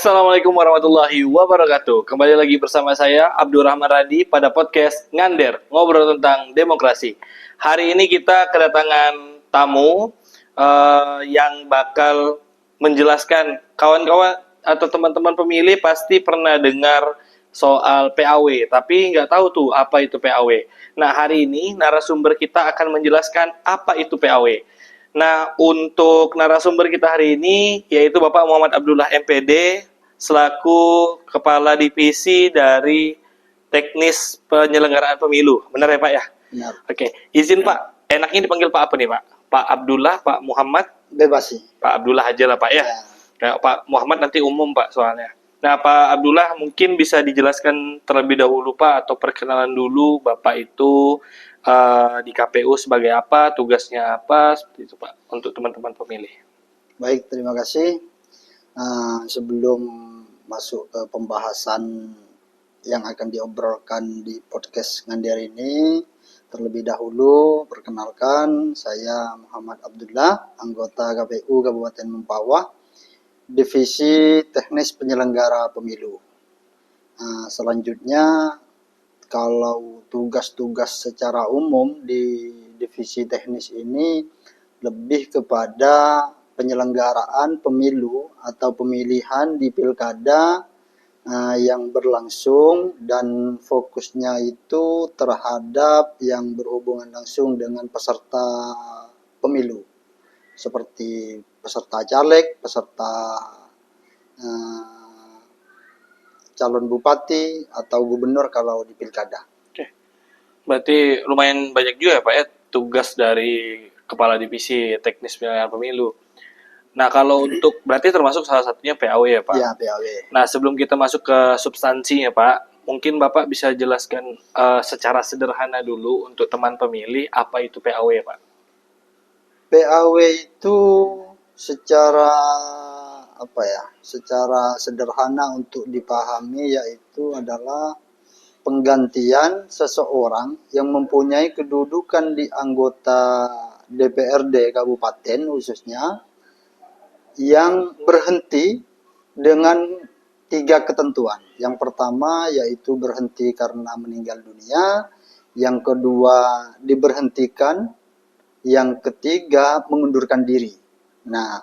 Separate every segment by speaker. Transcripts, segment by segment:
Speaker 1: Assalamualaikum warahmatullahi wabarakatuh. Kembali lagi bersama saya Abdurrahman Radi pada podcast Ngander, ngobrol tentang demokrasi. Hari ini kita kedatangan tamu yang bakal menjelaskan. Kawan-kawan atau teman-teman pemilih pasti pernah dengar soal PAW, tapi nggak tahu tuh apa itu PAW. Nah, hari ini narasumber kita akan menjelaskan apa itu PAW. Nah, untuk narasumber kita hari ini yaitu Bapak Muhammad Abdullah MPD selaku Kepala Divisi dari Teknis Penyelenggaraan Pemilu. Benar ya, Pak ya?
Speaker 2: Benar.
Speaker 1: Oke, izin Pak, enaknya dipanggil Pak apa nih, Pak? Pak Abdullah, Pak Muhammad?
Speaker 2: Bebas sih.
Speaker 1: Pak Abdullah aja lah, Pak ya. Kayak Pak Muhammad nanti umum, Pak, soalnya. Nah, Pak Abdullah mungkin bisa dijelaskan terlebih dahulu, Pak, atau perkenalan dulu Bapak itu di KPU sebagai apa, tugasnya apa, seperti itu Pak, untuk teman-teman pemilih.
Speaker 2: Baik, terima kasih. Sebelum masuk ke pembahasan yang akan diobrolkan di podcast Ngander ini, terlebih dahulu perkenalkan saya Muhammad Abdullah, anggota KPU Kabupaten Mempawah, Divisi Teknis Penyelenggara Pemilu. Selanjutnya, kalau tugas-tugas secara umum di divisi teknis ini lebih kepada penyelenggaraan pemilu atau pemilihan di pilkada yang berlangsung dan fokusnya itu terhadap yang berhubungan langsung dengan peserta pemilu seperti peserta caleg, peserta calon bupati atau gubernur kalau di pilkada.
Speaker 1: Oke. Berarti lumayan banyak juga ya Pak ya tugas dari Kepala Divisi Teknis Penyelenggaraan Pemilu. Nah, kalau untuk berarti termasuk salah satunya PAW ya Pak?
Speaker 2: Ya, PAW.
Speaker 1: Nah, sebelum kita masuk ke substansinya Pak, mungkin Bapak bisa jelaskan secara sederhana dulu untuk teman pemilih apa itu PAW ya Pak?
Speaker 2: PAW itu secara secara sederhana untuk dipahami yaitu adalah penggantian seseorang yang mempunyai kedudukan di anggota DPRD kabupaten khususnya yang berhenti dengan 3 ketentuan. Yang pertama yaitu berhenti karena meninggal dunia, yang kedua diberhentikan, yang ketiga mengundurkan diri. Nah,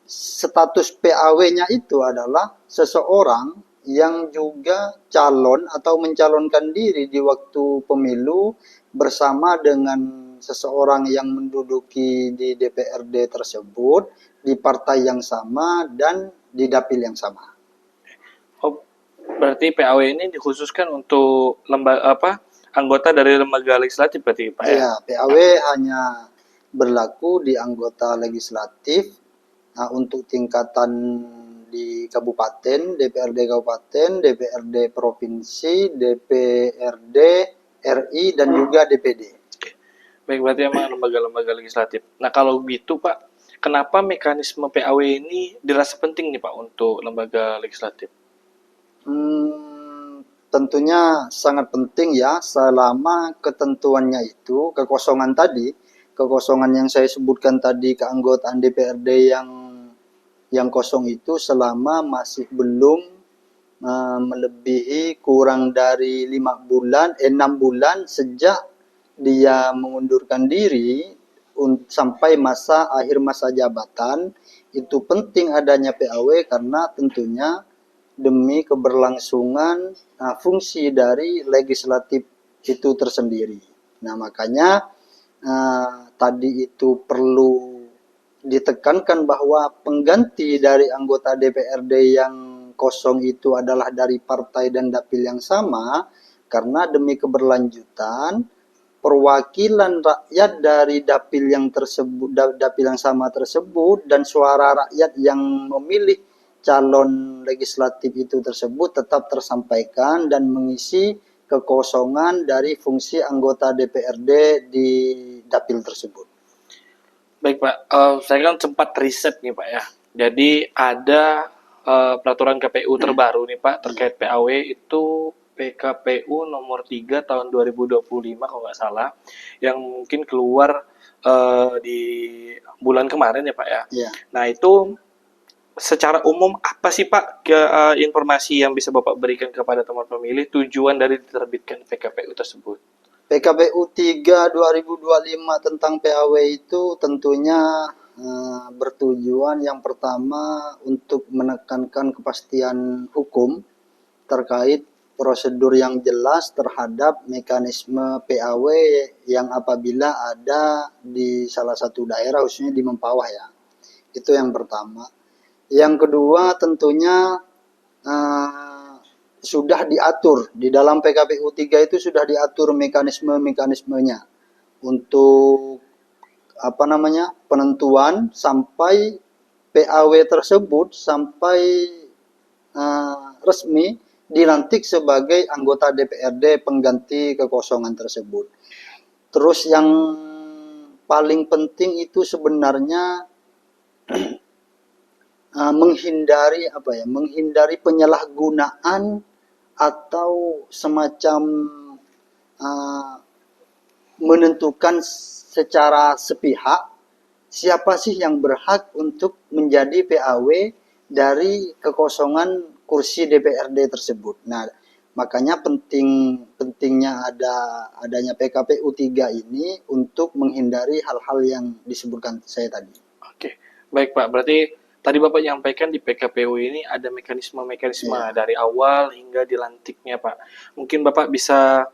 Speaker 2: status PAW-nya itu adalah seseorang yang juga calon atau mencalonkan diri di waktu pemilu bersama dengan seseorang yang menduduki di DPRD tersebut di partai yang sama dan di dapil yang sama.
Speaker 1: Oh, berarti PAW ini dikhususkan untuk anggota dari lembaga legislatif berarti Pak ya?
Speaker 2: Ya, PAW hanya berlaku di anggota legislatif. Nah, untuk tingkatan di kabupaten, DPRD kabupaten, DPRD provinsi, DPRD RI, dan juga DPD.
Speaker 1: Baik, berarti emang lembaga-lembaga legislatif. Nah, kalau gitu Pak, kenapa mekanisme PAW ini dirasa penting nih Pak untuk lembaga legislatif?
Speaker 2: Tentunya sangat penting ya, selama ketentuannya itu, kekosongan yang saya sebutkan tadi, keanggotaan DPRD yang kosong itu selama masih belum melebihi kurang dari 6 bulan sejak dia mengundurkan diri sampai akhir masa jabatan. Itu penting adanya PAW karena tentunya demi keberlangsungan fungsi dari legislatif itu tersendiri. Nah, makanya tadi itu perlu ditekankan bahwa pengganti dari anggota DPRD yang kosong itu adalah dari partai dan dapil yang sama, karena demi keberlanjutan perwakilan rakyat dari dapil yang sama tersebut dan suara rakyat yang memilih calon legislatif itu tersebut tetap tersampaikan dan mengisi kekosongan dari fungsi anggota DPRD di dapil tersebut.
Speaker 1: Baik Pak, saya kan sempat riset nih Pak ya. Jadi ada peraturan KPU terbaru nih Pak terkait PAW itu PKPU nomor 3 tahun 2025 kalau nggak salah, yang mungkin keluar di bulan kemarin ya Pak ya.
Speaker 2: Yeah.
Speaker 1: Nah itu secara umum apa sih Pak informasi yang bisa Bapak berikan kepada teman pemilih tujuan dari diterbitkan PKPU tersebut?
Speaker 2: PKPU 3 2025 tentang PAW itu tentunya bertujuan yang pertama untuk menekankan kepastian hukum terkait prosedur yang jelas terhadap mekanisme PAW yang apabila ada di salah satu daerah, khususnya di Mempawah ya. Itu yang pertama. Yang kedua tentunya sudah diatur di dalam PKPU 3 itu sudah diatur mekanisme-mekanismenya untuk penentuan sampai PAW tersebut sampai resmi dilantik sebagai anggota DPRD pengganti kekosongan tersebut. Terus yang paling penting itu sebenarnya menghindari penyalahgunaan atau semacam menentukan secara sepihak siapa sih yang berhak untuk menjadi PAW dari kekosongan kursi DPRD tersebut. Nah, makanya pentingnya adanya PKPU 3 ini untuk menghindari hal-hal yang disebutkan saya tadi.
Speaker 1: Oke, baik Pak. Berarti tadi Bapak nyampaikan di PKPU ini ada mekanisme-mekanisme dari awal hingga dilantiknya Pak. Mungkin Bapak bisa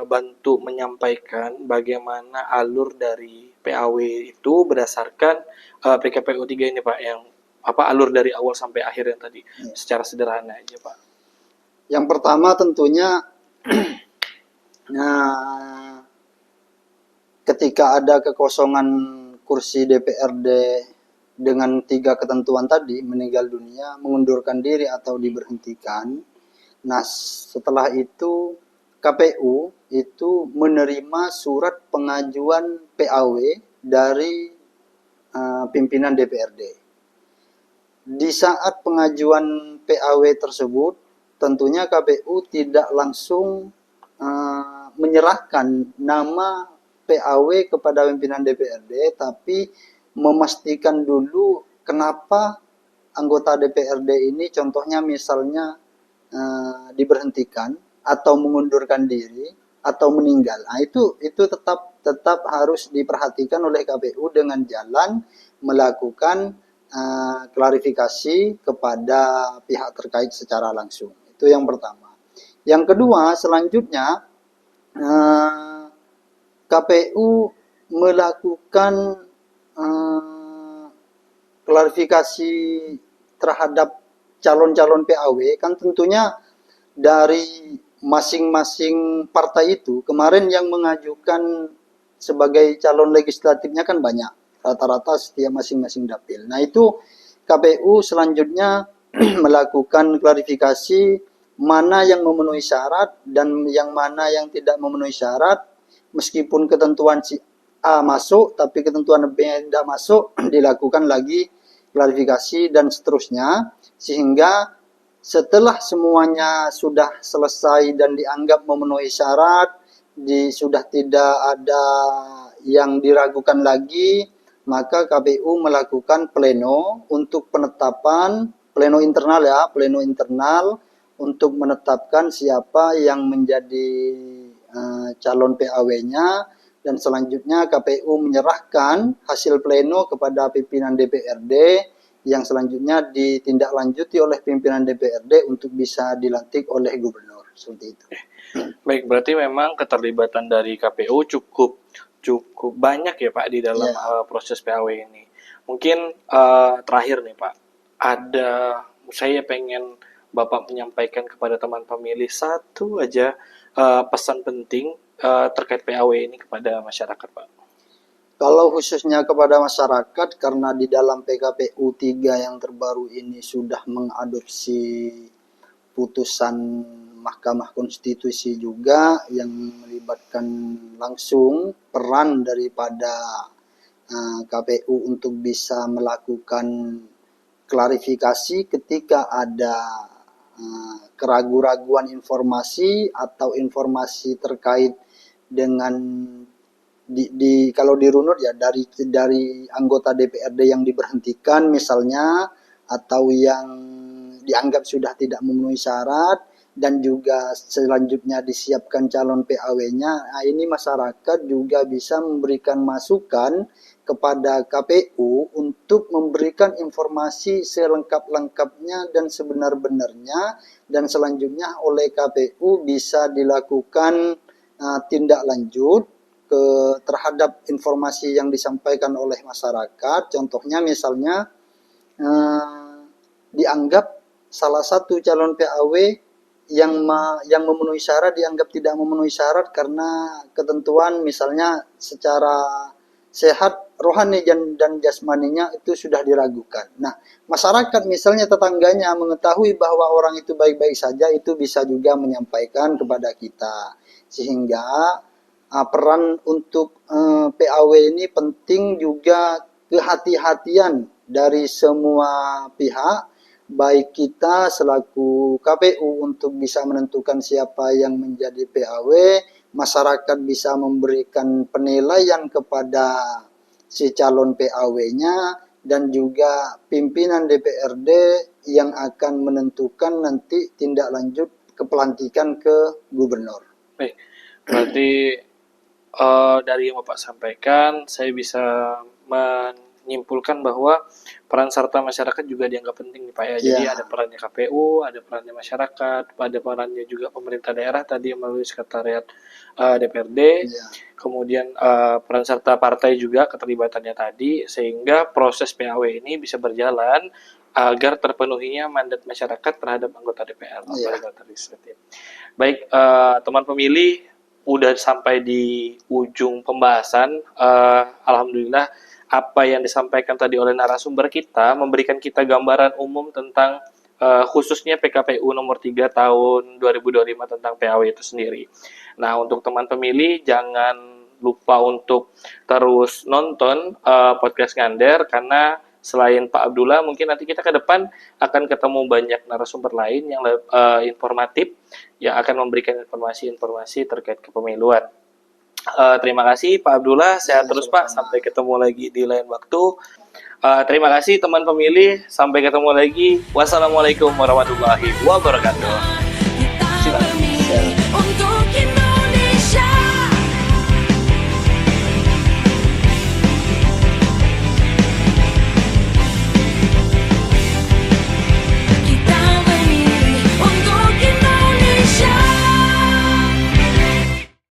Speaker 1: bantu menyampaikan bagaimana alur dari PAW itu berdasarkan PKPU 3 ini Pak, yang alur dari awal sampai akhir yang tadi secara sederhana aja Pak.
Speaker 2: Yang pertama tentunya nah, ketika ada kekosongan kursi DPRD dengan 3 ketentuan tadi, meninggal dunia, mengundurkan diri atau diberhentikan. Nah, setelah itu KPU itu menerima surat pengajuan PAW dari pimpinan DPRD. Di saat pengajuan PAW tersebut, tentunya KPU tidak langsung menyerahkan nama PAW kepada pimpinan DPRD, tapi memastikan dulu kenapa anggota DPRD ini contohnya misalnya diberhentikan atau mengundurkan diri atau meninggal. Nah, itu tetap harus diperhatikan oleh KPU dengan jalan melakukan klarifikasi kepada pihak terkait secara langsung. Itu yang pertama. Yang kedua, selanjutnya KPU melakukan klarifikasi terhadap calon-calon PAW, kan tentunya dari masing-masing partai itu kemarin yang mengajukan sebagai calon legislatifnya kan banyak, rata-rata setiap masing-masing dapil. Nah, itu KPU selanjutnya melakukan klarifikasi mana yang memenuhi syarat dan yang mana yang tidak memenuhi syarat. Meskipun ketentuan si A masuk tapi ketentuan B tidak masuk, dilakukan lagi klarifikasi dan seterusnya, sehingga setelah semuanya sudah selesai dan dianggap memenuhi syarat, sudah tidak ada yang diragukan lagi, maka KPU melakukan pleno untuk penetapan, pleno internal ya, pleno internal untuk menetapkan siapa yang menjadi calon PAW-nya, dan selanjutnya KPU menyerahkan hasil pleno kepada pimpinan DPRD yang selanjutnya ditindaklanjuti oleh pimpinan DPRD untuk bisa dilantik oleh gubernur. Seperti itu.
Speaker 1: Baik, berarti memang keterlibatan dari KPU cukup banyak ya Pak di dalam proses PAW ini. Mungkin terakhir nih Pak, saya pengen Bapak menyampaikan kepada teman pemilih satu aja pesan penting terkait PAW ini kepada masyarakat Pak.
Speaker 2: Kalau khususnya kepada masyarakat, karena di dalam PKPU 3 yang terbaru ini sudah mengadopsi putusan Mahkamah Konstitusi juga yang melibatkan langsung peran daripada KPU untuk bisa melakukan klarifikasi ketika ada keraguan-raguan informasi atau informasi terkait dengan kalau dirunut ya dari anggota DPRD yang diberhentikan misalnya, atau yang dianggap sudah tidak memenuhi syarat, dan juga selanjutnya disiapkan calon PAW-nya. Nah, ini masyarakat juga bisa memberikan masukan kepada KPU untuk memberikan informasi selengkap-lengkapnya dan sebenar-benarnya, dan selanjutnya oleh KPU bisa dilakukan tindak lanjut terhadap informasi yang disampaikan oleh masyarakat. Contohnya misalnya dianggap salah satu calon PAW yang memenuhi syarat dianggap tidak memenuhi syarat karena ketentuan misalnya secara sehat rohani dan jasmaninya itu sudah diragukan. Nah, masyarakat misalnya tetangganya mengetahui bahwa orang itu baik-baik saja, itu bisa juga menyampaikan kepada kita. Sehingga peran untuk PAW ini penting, juga kehati-hatian dari semua pihak, baik kita selaku KPU untuk bisa menentukan siapa yang menjadi PAW, masyarakat bisa memberikan penilaian kepada si calon PAW-nya, dan juga pimpinan DPRD yang akan menentukan nanti tindak lanjut kepelantikan ke gubernur.
Speaker 1: Baik, berarti dari yang Bapak sampaikan, saya bisa menyimpulkan bahwa peran serta masyarakat juga dianggap penting nih Pak ya. Jadi ada perannya KPU, ada perannya masyarakat, ada perannya juga pemerintah daerah tadi melalui sekretariat DPRD, kemudian peran serta partai juga keterlibatannya tadi, sehingga proses PAW ini bisa berjalan agar terpenuhinya mandat masyarakat terhadap anggota DPR atau anggota legislatif. Baik, teman pemilih, udah sampai di ujung pembahasan. Alhamdulillah apa yang disampaikan tadi oleh narasumber kita memberikan kita gambaran umum tentang khususnya PKPU nomor 3 tahun 2025 tentang PAW itu sendiri. Nah, untuk teman pemilih jangan lupa untuk terus nonton podcast Ngander, karena selain Pak Abdullah, mungkin nanti kita ke depan akan ketemu banyak narasumber lain yang informatif, yang akan memberikan informasi-informasi terkait kepemiluan. Terima kasih Pak Abdullah, sehat terus Pak, sampai ketemu lagi di lain waktu. Terima kasih teman pemilih, sampai ketemu lagi. Wassalamualaikum warahmatullahi wabarakatuh. Silakan.